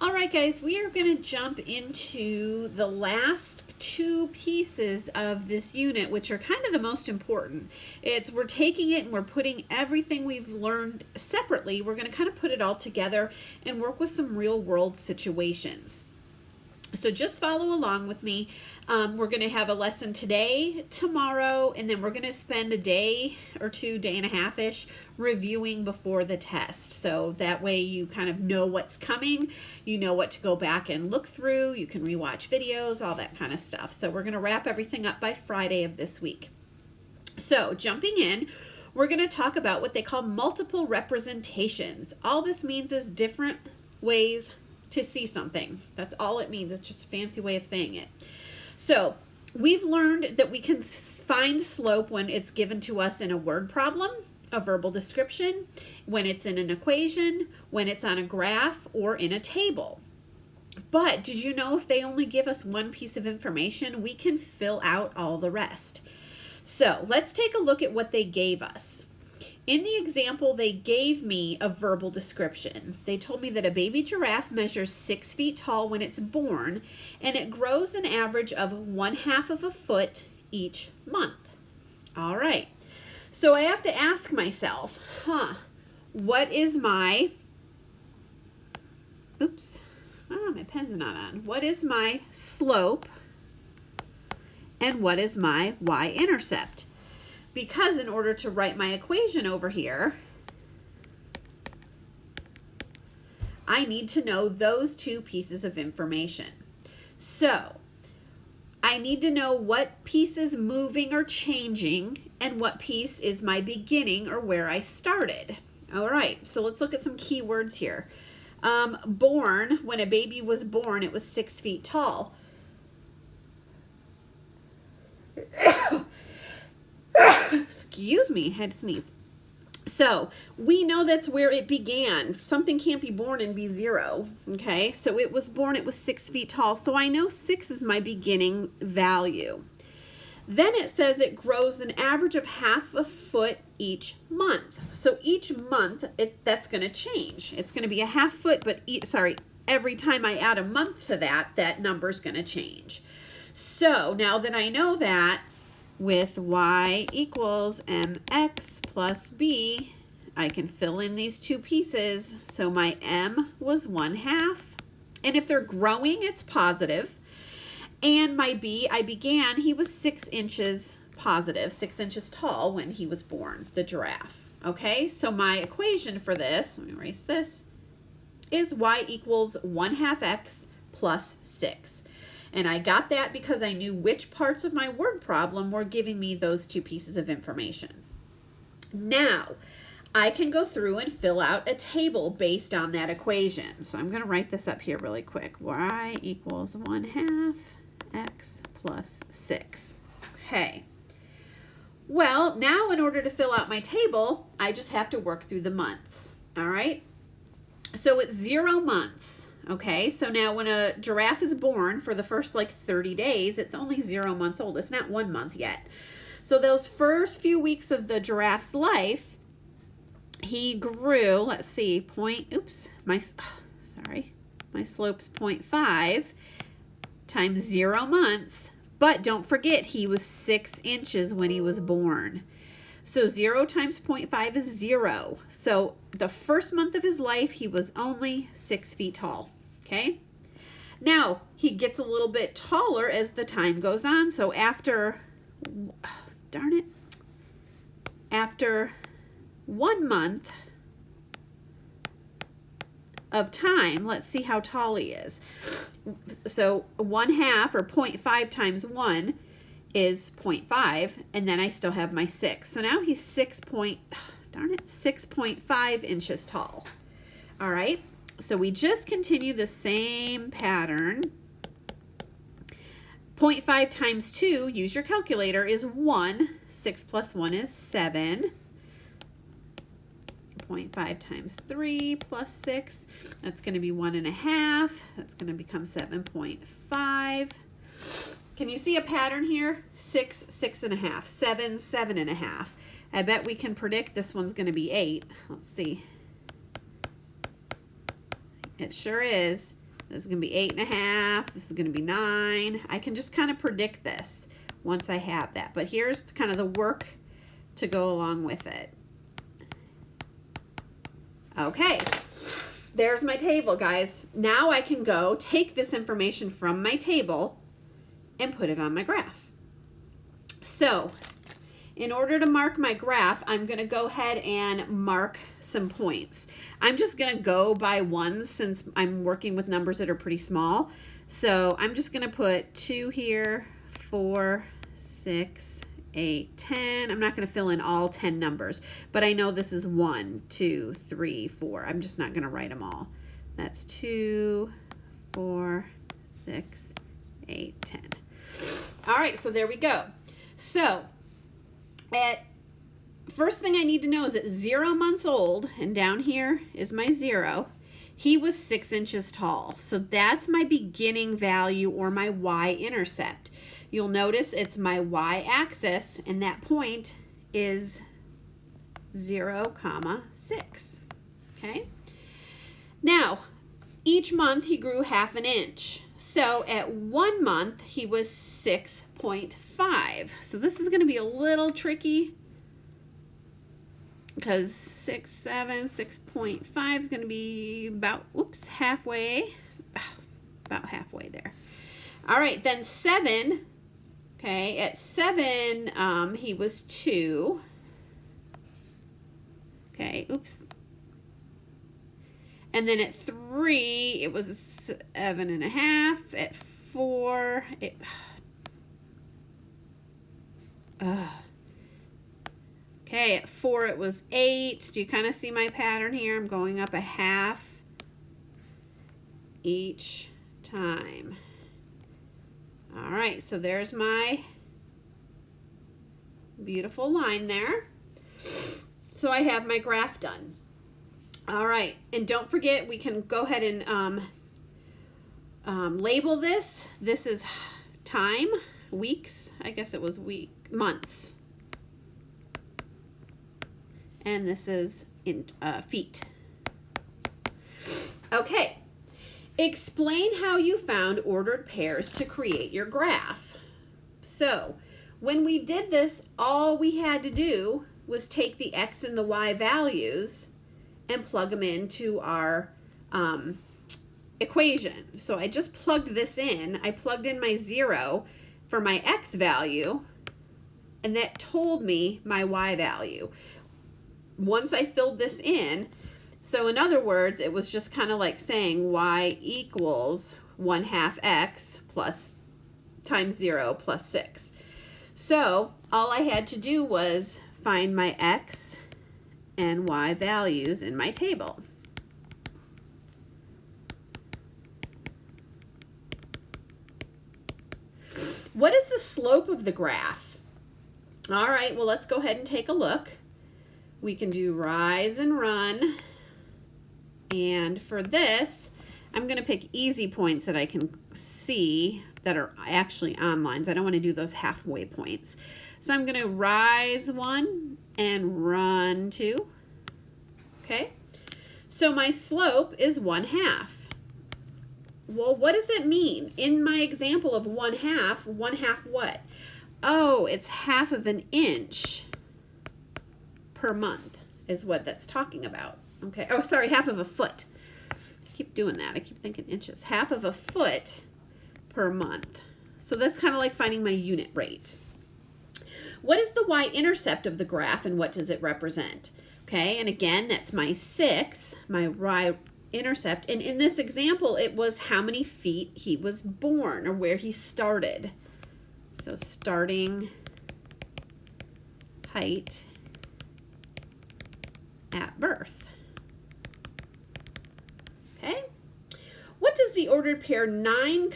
All right, guys, we are going to jump into the last two pieces of this unit, which are kind of the most important. We're taking it and we're putting everything we've learned separately. We're going to kind of put it all together and work with some real world situations. So just follow along with me. We're going to have a lesson today, tomorrow, and then we're going to spend a day or two, day and a half-ish, reviewing before the test. So that way you kind of know what's coming, you know what to go back and look through, you can rewatch videos, all that kind of stuff. So we're going to wrap everything up by Friday of this week. So jumping in, we're going to talk about what they call multiple representations. All this means is different ways to see something. That's all it means. It's just a fancy way of saying it. So we've learned that we can find slope when it's given to us in a word problem, a verbal description, when it's in an equation, when it's on a graph, or in a table. But did you know if they only give us one piece of information, we can fill out all the rest? So let's take a look at what they gave us. In the example, they gave me a verbal description. They told me that a baby giraffe measures 6 feet tall when it's born, and it grows an average of 1/2 of a foot each month. All right. So I have to ask myself, what is my, my pen's not on. What is my slope, and what is my y-intercept? Because in order to write my equation over here, I need to know those two pieces of information. So I need to know what piece is moving or changing and what piece is my beginning or where I started. All right, so let's look at some key words here. Born, when a baby was born, it was 6 feet tall. Excuse me, I had to sneeze. So we know that's where it began. Something can't be born and be 0. Okay, so it was born, it was 6 feet tall. So I know 6 is my beginning value. Then it says it grows an average of 1/2 a foot each month. So each month, that's going to change. It's going to be a 1/2 foot, but every time I add a month to that, that number's going to change. So now that I know that, with y equals mx plus b, I can fill in these two pieces. So my m was 1/2. And if they're growing, it's positive. And my b, he was 6 inches positive, 6 inches tall when he was born, the giraffe. Okay, so my equation for this, let me erase this, is y equals 1/2 x plus 6. And I got that because I knew which parts of my word problem were giving me those two pieces of information. Now, I can go through and fill out a table based on that equation. So I'm going to write this up here really quick. Y equals 1/2 x plus 6. Okay. Well, now in order to fill out my table, I just have to work through the months. All right. So it's 0 months. Okay, so now when a giraffe is born, for the first 30 days, it's only 0 months old. It's not 1 month yet. So those first few weeks of the giraffe's life, he grew, let's see, my slope's 0.5 times 0 months. But don't forget, he was 6 inches when he was born. So 0 times 0.5 is 0. So the first month of his life, he was only 6 feet tall. Okay. Now he gets a little bit taller as the time goes on. So after 1 month of time, let's see how tall he is. So 1/2 or 0.5 times 1 is 0.5, and then I still have my 6. So now he's 6.5 inches tall. All right. So we just continue the same pattern. 0.5 times 2, use your calculator, is 1. 6 plus 1 is 7. 0.5 times 3 plus 6, that's going to be 1.5. That's going to become 7.5. Can you see a pattern here? 6, 6.5, 7, 7.5. I bet we can predict this one's going to be 8. Let's see. It sure is. This is going to be 8.5. This is going to be 9. I can just kind of predict this once I have that. But here's kind of the work to go along with it. Okay, there's my table, guys. Now I can go take this information from my table and put it on my graph. So in order to mark my graph, I'm going to go ahead and mark some points. I'm just going to go by ones since I'm working with numbers that are pretty small. So I'm just going to put 2 here, 4, 6, 8, 10. I'm not going to fill in all 10 numbers, but I know this is 1, 2, 3, 4. I'm just not going to write them all. That's 2, 4, 6, 8, 10. All right, so there we go. So first thing I need to know is at 0 months old, and down here is my 0, he was 6 inches tall. So that's my beginning value, or my y-intercept. You'll notice it's my y-axis, and that point is 0, 6. Okay? Now, each month he grew 1/2 inch. So at 1 month, he was 6.5. So this is going to be a little tricky because 6, 7, 6.5 is going to be about, halfway. About halfway there. All right, then 7. Okay, at 7, he was 2. Okay, And then at 3, it was 7.5. At 4, okay, at 4 it was 8. Do you kind of see my pattern here? I'm going up 1/2 each time. All right, so there's my beautiful line there. So I have my graph done. All right, and don't forget, we can go ahead and label this. This is time, weeks. I guess it was months. And this is in feet. Okay. Explain how you found ordered pairs to create your graph. So, when we did this, all we had to do was take the x and the y values and plug them into our equation. So I just plugged this in. I plugged in my 0 for my x value, and that told me my y value. Once I filled this in, so in other words, it was just kind of like saying y equals 1/2 x plus times 0 plus 6. So all I had to do was find my x and y values in my table. What is the slope of the graph? All right, well, let's go ahead and take a look. We can do rise and run. And for this, I'm going to pick easy points that I can see that are actually on lines. I don't want to do those halfway points. So I'm going to rise 1 and run 2. Okay, so my slope is 1/2. Well, what does it mean? In my example of 1/2, 1/2 what? Oh, it's 1/2 of an inch per month is what that's talking about. Okay, oh, sorry, 1/2 of a foot. I keep doing that. I keep thinking inches. 1/2 of a foot per month. So that's kind of like finding my unit rate. What is the y-intercept of the graph, and what does it represent? Okay, and again, that's my 6, my y-intercept. And in this example, it was how many feet he was born, or where he started. So starting height at birth. Okay, what does the ordered pair 9,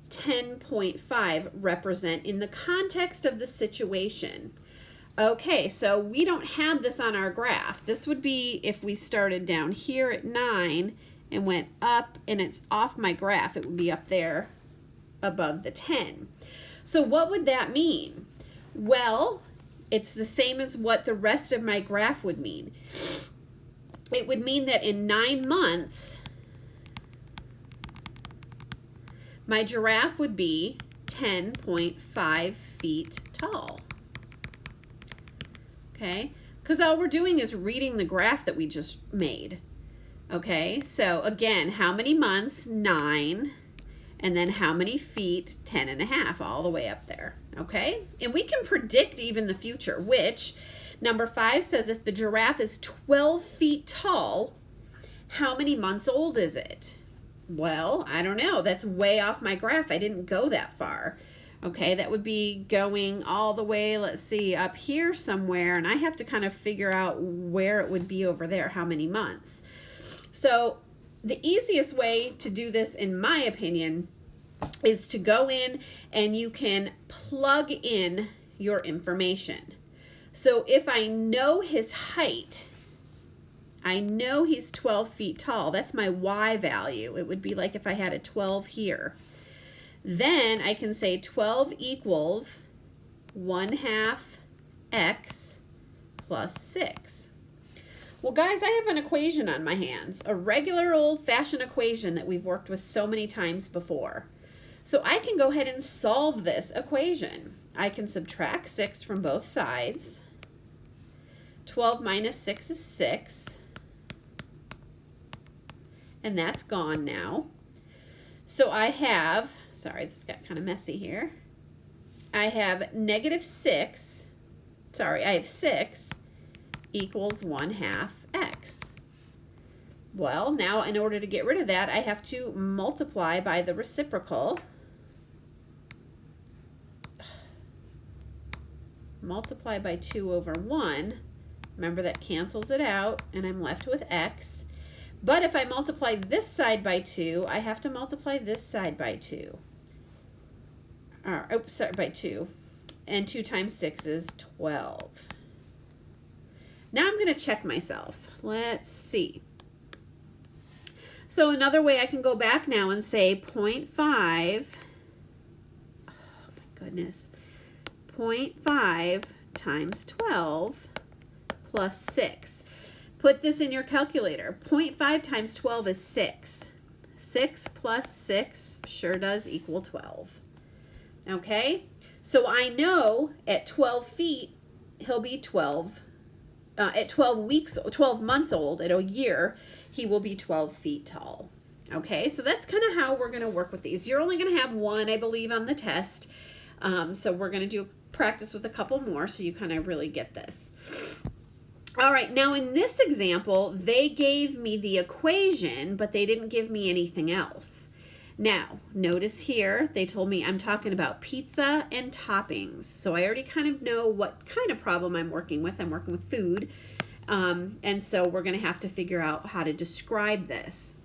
10.5 represent in the context of the situation? Okay, so we don't have this on our graph. This would be if we started down here at 9 and went up, and it's off my graph. It would be up there above the 10. So what would that mean? Well, it's the same as what the rest of my graph would mean. It would mean that in 9 months, My giraffe would be 10.5 feet tall. Okay, because all we're doing is reading the graph that we just made. Okay, so again, how many months? 9. And then how many feet? 10.5, all the way up there. Okay, and we can predict even the future, which number 5 says if the giraffe is 12 feet tall, how many months old is it? Well, I don't know. That's way off my graph. I didn't go that far. Okay, that would be going all the way, let's see, up here somewhere, and I have to kind of figure out where it would be over there, how many months. So the easiest way to do this, in my opinion, is to go in and you can plug in your information. So if I know his height, I know he's 12 feet tall. That's my Y value. It would be like if I had a 12 here. Then I can say 12 equals 1/2 x plus 6. Well, guys, I have an equation on my hands, a regular old-fashioned equation that we've worked with so many times before. So I can go ahead and solve this equation. I can subtract 6 from both sides. 12 minus 6 is 6. And that's gone now. So I have, sorry, this got kind of messy here. I have negative 6, sorry, I have 6 equals 1/2 x. Well, now in order to get rid of that, I have to multiply by the reciprocal. Multiply by 2 over 1. Remember, that cancels it out, and I'm left with x. But if I multiply this side by 2, I have to multiply this side by 2. Oops, sorry, by 2. And 2 times 6 is 12. Now I'm going to check myself. Let's see. So another way I can go back now and say 0.5. Oh my goodness. 0.5 times 12 plus 6. Put this in your calculator. 0.5 times 12 is 6. 6 plus 6 sure does equal 12. Okay? So I know at 12 feet, he'll be 12. At 12 months old, at a year, he will be 12 feet tall. Okay? So that's kind of how we're going to work with these. You're only going to have one, I believe, on the test. So we're going to do practice with a couple more so you kind of really get this. All right, now in this example, they gave me the equation, but they didn't give me anything else. Now, notice here, they told me I'm talking about pizza and toppings. So I already kind of know what kind of problem I'm working with. I'm working with food. And so we're going to have to figure out how to describe this.